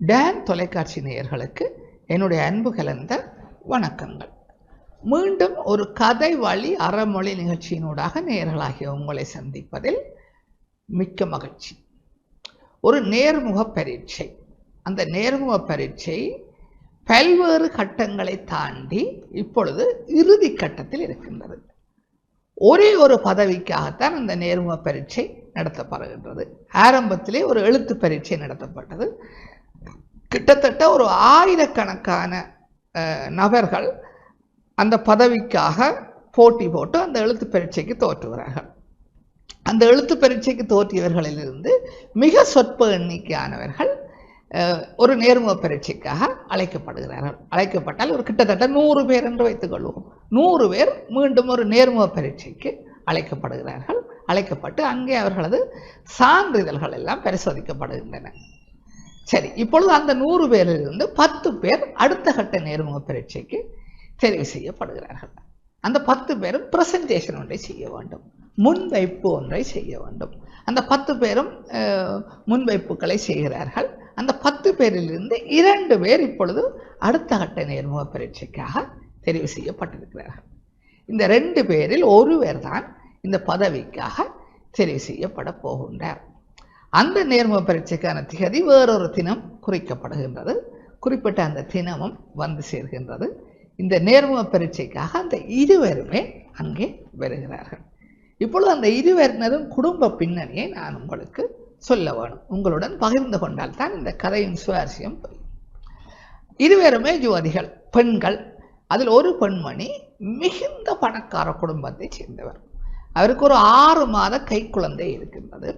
Don தொலைக்காட்சி நேயர்களுக்கு என்னுடைய அன்பு கலந்த வணக்கங்கள். மீண்டும் ஒரு கதை வழி அறமொழி நிகழ்ச்சியினூடாக நேயர்களாகிய உங்களை சந்திப்பதில் மிக்க மகிழ்ச்சி. ஒரு நேர்முக பரீட்சை, அந்த நேர்முக பரீட்சை பல்வேறு கட்டங்களை தாண்டி இப்பொழுது இறுதி கட்டத்தில் இருக்கின்றது. ஒரே ஒரு பதவிக்காகத்தான் அந்த நேர்முக பரீட்சை நடத்தப்படுகின்றது. ஆரம்பத்திலே ஒரு எழுத்து பரீட்சை நடத்தப்பட்டது. கிட்டத்தட்ட ஒரு ஆயிரக்கணக்கான நபர்கள் அந்த பதவிக்காக போட்டி போட்டு அந்த எழுத்து பரீட்சைக்கு தோற்றுகிறார்கள். அந்த எழுத்து பரீட்சைக்கு தோற்றியவர்களிலிருந்து மிக சொற்ப எண்ணிக்கையானவர்கள் ஒரு நேர்முக பரீட்சைக்காக அழைக்கப்படுகிறார்கள். அழைக்கப்பட்டால் ஒரு கிட்டத்தட்ட 100 பேர் என்று வைத்துக் கொள்வோம். 100 பேர் மீண்டும் ஒரு நேர்முக பரீட்சைக்கு அழைக்கப்படுகிறார்கள். அழைக்கப்பட்டு அங்கே அவர்களது சான்றிதழ்கள் எல்லாம் பரிசோதிக்கப்படுகின்றன. சரி, இப்பொழுது அந்த 100 பேரிலிருந்து 10 பேர் அடுத்த கட்ட நேர்முக பரீட்சைக்கு தெரிவு செய்யப்படுகிறார்கள். அந்த 10 பேரும் பிரசன்டேஷன் ஒன்றை செய்ய வேண்டும், முன்வைப்பு ஒன்றை செய்ய வேண்டும். அந்த 10 பேரும் முன்வைப்புகளை செய்கிறார்கள். அந்த 10 பேரிலிருந்து 2 பேர் இப்பொழுது அடுத்த கட்ட நேர்முக பரீட்சைக்காக தெரிவு செய்யப்பட்டிருக்கிறார்கள். இந்த 2 பேரில் ஒருவர் தான் இந்த பதவிக்காக தெரிவு செய்யப்பட போகின்றார். அந்த நேர்முக பரீட்சைக்கான திகதி வேறொரு தினம் குறிக்கப்படுகின்றது. குறிப்பிட்ட அந்த தினமும் வந்து சேர்கின்றது. இந்த நேர்முக பரீட்சைக்காக அந்த 2 பேருமே அங்கே வருகிறார்கள். இப்பொழுது அந்த 2 பேரினதும் குடும்ப பின்னணியை நான் உங்களுக்கு சொல்ல வேணும். உங்களுடன் பகிர்ந்து கொண்டால் தான் இந்த கதையின் சுவாரஸ்யம் புரியும். 2 பேருமே யுவதிகள், பெண்கள். அதில் ஒரு பெண்மணி மிகுந்த பணக்கார குடும்பத்தை சேர்ந்தவர். அவருக்கு ஒரு 6 மாத கைக்குழந்தை இருக்கின்றது.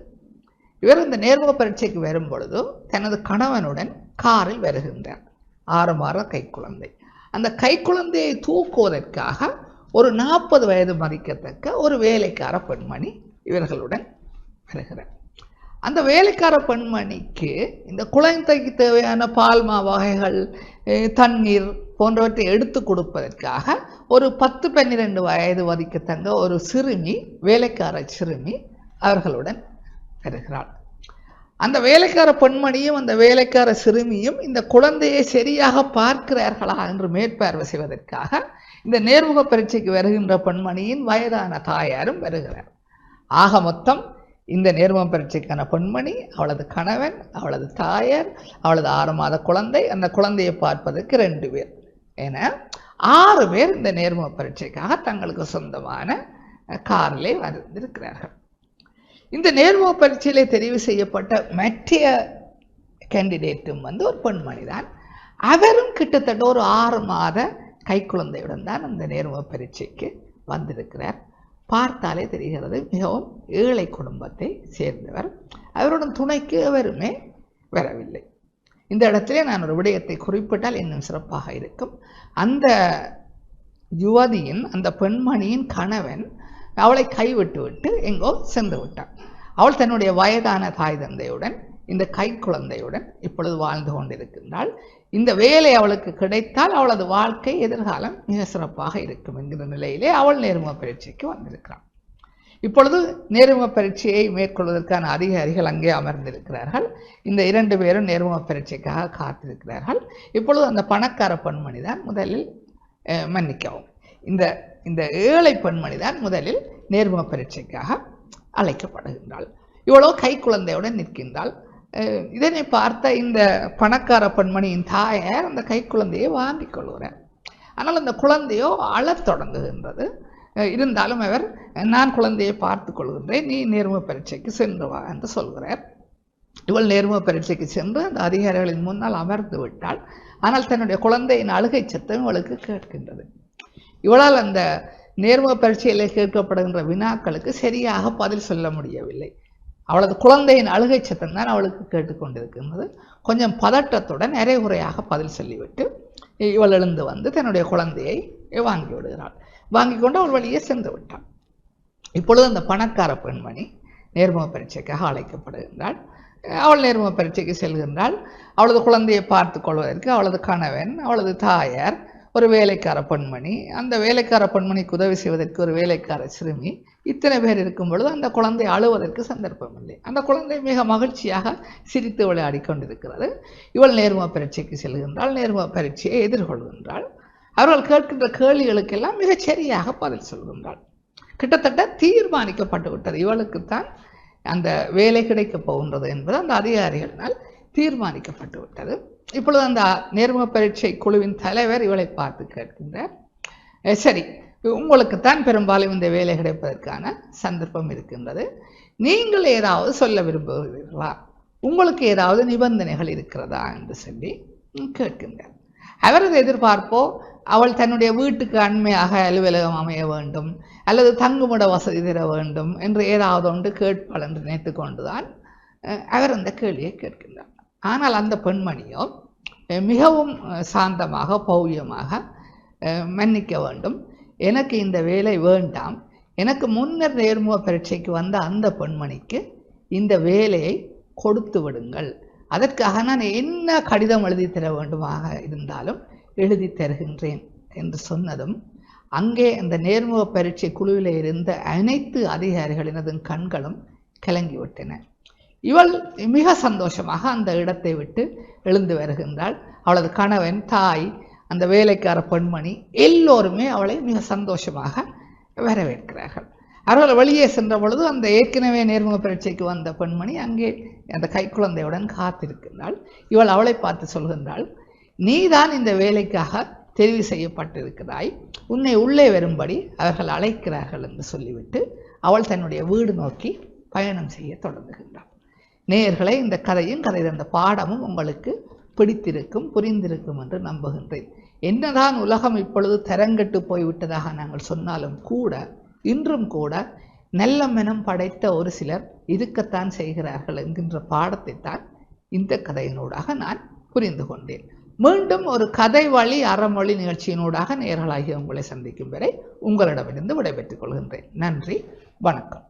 இவர் இந்த நேர்முக பரீட்சைக்கு வரும் பொழுது தனது கணவனுடன் காரில் வருகின்றார். 6 மாத கைக்குழந்தை. அந்த கைக்குழந்தையை தூக்குவதற்காக ஒரு 40 வயது மதிக்கத்தக்க ஒரு வேலைக்கார பெண்மணி இவர்களுடன் வருகிறார். அந்த வேலைக்கார பெண்மணிக்கு இந்த குழந்தைக்கு தேவையான பால்மா வகைகள், தண்ணீர் போன்றவற்றை எடுத்து கொடுப்பதற்காக ஒரு 10-12 வயது மதிக்கத்தக்க ஒரு சிறுமி, வேலைக்கார சிறுமி அவர்களுடன் வருகிறாள். அந்த வேலைக்கார பெண்மணியும் அந்த வேலைக்கார சிறுமியும் இந்த குழந்தையை சரியாக பார்க்கிறார்களா என்று மேற்பார்வை செய்வதற்காக இந்த நேர்முக பரீட்சைக்கு வருகின்ற பெண்மணியின் வயதான தாயாரும் வருகிறார். ஆக மொத்தம் இந்த நேர்முக பரீட்சைக்கான பெண்மணி, அவளது கணவன், அவளது தாயார், அவளது 6 மாத குழந்தை, அந்த குழந்தையை பார்ப்பதற்கு 2 பேர் என 6 பேர் இந்த நேர்முக பரீட்சைக்காக தங்களுக்கு சொந்தமான காரிலே வந்திருக்கிறார்கள். இந்த நேர்முக பரீட்சையிலே தெரிவு செய்யப்பட்ட மற்ற கேண்டிடேட்டும் ஒரு பெண்மணி தான். அவரும் கிட்டத்தட்ட ஒரு 6 மாத கைக்குழந்தையுடன் தான் அந்த நேர்முக பரீட்சைக்கு வந்திருக்கிறார். பார்த்தாலே தெரிகிறது மிகவும் ஏழை குடும்பத்தை சேர்ந்தவர். அவருடன் துணைக்கு எவருமே வரவில்லை. இந்த இடத்திலே நான் ஒரு விடயத்தை குறிப்பிட்டால் இன்னும் சிறப்பாக இருக்கும். அந்த யுவதியின், அந்த பெண்மணியின் கணவன் அவளை கைவிட்டு விட்டு எங்கோ சென்று விட்டாள். அவள் தன்னுடைய வயதான தாய் தந்தையுடன், இந்த கைக்குழந்தையுடன் இப்பொழுது வாழ்ந்து கொண்டிருக்கின்றாள். இந்த வேலை அவளுக்கு கிடைத்தால் அவளது வாழ்க்கை எதிர்காலம் மிக சிறப்பாக இருக்கும் என்கிற நிலையிலே அவள் நேர்முக பரீட்சைக்கு வந்திருக்கிறாள். இப்பொழுது நேர்முக பரீட்சையை மேற்கொள்வதற்கான அதிகாரிகள் அங்கே அமர்ந்திருக்கிறார்கள். இந்த 2 பேரும் நேர்முக பரீட்சைக்காக காத்திருக்கிறார்கள். இப்பொழுது அந்த பணக்கார பெண்மணி தான் முதலில், மன்னிக்கவும், இந்த ஏழை பெண்மணி தான் முதலில் நேர்முக பரீட்சைக்காக அழைக்கப்படுகின்றாள். இவ்வளோ கைக்குழந்தையுடன் நிற்கின்றாள். இதனை பார்த்த இந்த பணக்கார பெண்மணியின் தாயார் அந்த கைக்குழந்தையை வாங்கிக் கொள்கிறார். ஆனால் அந்த குழந்தையோ அழத் தொடங்குகின்றது. இருந்தாலும் அவர், நான் குழந்தையை பார்த்து கொள்கின்றேன், நீ நேர்முக பரீட்சைக்கு சென்று வா என்று சொல்கிறார். இவள் நேர்முக பரீட்சைக்கு சென்று அந்த அதிகாரிகளின் முன்னால் அமர்ந்து விட்டாள். ஆனால் தன்னுடைய குழந்தையின் அழுகை சத்தம் இவளுக்கு கேட்கின்றது. இவளால் அந்த நேர்முக பரீட்சையில் கேட்கப்படுகின்ற வினாக்களுக்கு சரியாக பதில் சொல்ல முடியவில்லை. அவளது குழந்தையின் அழுகை சத்தம் தான் அவளுக்கு கேட்டுக்கொண்டிருக்கின்றது. கொஞ்சம் பதட்டத்துடன் அரைகுறையாக பதில் சொல்லிவிட்டு இவள் எழுந்து வந்து தன்னுடைய குழந்தையை வாங்கி விடுகிறாள். வாங்கி கொண்டு அவள் வழியே சென்று விட்டாள். இப்பொழுது அந்த பணக்கார பெண்மணி நேர்முக பரீட்சைக்காக அழைக்கப்படுகின்றாள். அவள் நேர்முக பரீட்சைக்கு செல்கின்றாள். அவளது குழந்தையை பார்த்து கொள்வதற்கு அவளது கணவன், அவளது தாயார் ஒரு வேலைக்கார பெண்மணி, அந்த வேலைக்கார பெண்மணிக்கு உதவி செய்வதற்கு ஒரு வேலைக்கார சிறுமி, இத்தனை பேர் இருக்கும் பொழுது அந்த குழந்தை அழுவதற்கு சந்தர்ப்பம் இல்லை. அந்த குழந்தை மிக மகிழ்ச்சியாக சிரித்து விளையாடி கொண்டிருக்கிறது. இவள் நேர்முக பரீட்சைக்கு செல்கின்றாள், நேர்முக பரீட்சையை எதிர்கொள்கின்றாள். அவர்கள் கேட்கின்ற கேள்விகளுக்கெல்லாம் மிகச் சரியாக பதில் சொல்கின்றாள். கிட்டத்தட்ட தீர்மானிக்கப்பட்டு விட்டது, இவளுக்குத்தான் அந்த வேலை கிடைக்கப் போகின்றது என்பது அந்த அதிகாரிகளினால் தீர்மானிக்கப்பட்டு விட்டது. இப்பொழுது அந்த நேர்முக பரீட்சை குழுவின் தலைவர் இவளை பார்த்து கேட்கின்றார், சரி, உங்களுக்குத்தான் பெரும்பாலும் இந்த வேலை கிடைப்பதற்கான சந்தர்ப்பம் இருக்கின்றது, நீங்கள் ஏதாவது சொல்ல விரும்புகிறீர்களா, உங்களுக்கு ஏதாவது நிபந்தனைகள் இருக்கிறதா என்று சொல்லி கேட்கின்றார். அவரது எதிர்பார்ப்போ அவள் தன்னுடைய வீட்டுக்கு அண்மையாக அலுவலகம் அமைய வேண்டும் அல்லது தங்குமிட வசதி தர வேண்டும் என்று ஏதாவது ஒன்று கேட்பாள் என்று நினைத்து கொண்டுதான் அவர் அந்த கேள்வியை கேட்கின்றார். ஆனால் அந்த பெண்மணியோ மிகவும் சாந்தமாக பௌயமாக, மன்னிக்க வேண்டும், எனக்கு இந்த வேலை வேண்டாம், எனக்கு முன்னர் நேர்முக பரீட்சைக்கு வந்த அந்த பெண்மணிக்கு இந்த வேலையை கொடுத்து விடுங்கள், அதற்காக நான் என்ன கடிதம் எழுதி தர வேண்டுமாக இருந்தாலும் எழுதி தருகின்றேன் என்று சொன்னதும் அங்கே அந்த நேர்முக பரீட்சை குழுவில் இருந்த அனைத்து அதிகாரிகளினதும் கண்களும் கலங்கிவிட்டன. இவள் மிக சந்தோஷமாக அந்த இடத்தை விட்டு எழுந்து வருகின்றாள். அவளது கணவன், தாய், அந்த வேலைக்கார பெண்மணி எல்லோருமே அவளை மிக சந்தோஷமாக வரவேற்கிறார்கள். அவர்கள் வெளியே சென்ற பொழுது அந்த ஏற்கனவே நேர்முக பரீட்சைக்கு வந்த பெண்மணி அங்கே அந்த கைக்குழந்தையுடன் காத்திருக்கின்றாள். இவள் அவளை பார்த்து சொல்கின்றாள், நீதான் இந்த வேலைக்காக தெரிவு செய்யப்பட்டிருக்கிறாய், உன்னை உள்ளே வரும்படி அவர்கள் அழைக்கிறார்கள் என்று சொல்லிவிட்டு அவள் தன்னுடைய வீடு நோக்கி பயணம் செய்ய தொடங்குகின்றாள். நேயர்களே, இந்த கதையும் கதை தந்த பாடமும் உங்களுக்கு பிடித்திருக்கும், புரிந்திருக்கும் என்று நம்புகின்றேன். என்னதான் உலகம் இப்பொழுது தரங்கட்டு போய்விட்டதாக நாங்கள் சொன்னாலும் கூட இன்றும் கூட நல்ல மனம் படைத்த ஒரு சிலர் இருக்கத்தான் செய்கிறார்கள் என்கின்ற பாடத்தை தான் இந்த கதையினூடாக நான் புரிந்து கொண்டேன். மீண்டும் ஒரு கதை வழி அறமொழி நிகழ்ச்சியினூடாக நேயர்களாகிய உங்களை சந்திக்கும் வரை உங்களிடமிருந்து விடைபெற்றுக் கொள்கின்றேன். நன்றி, வணக்கம்.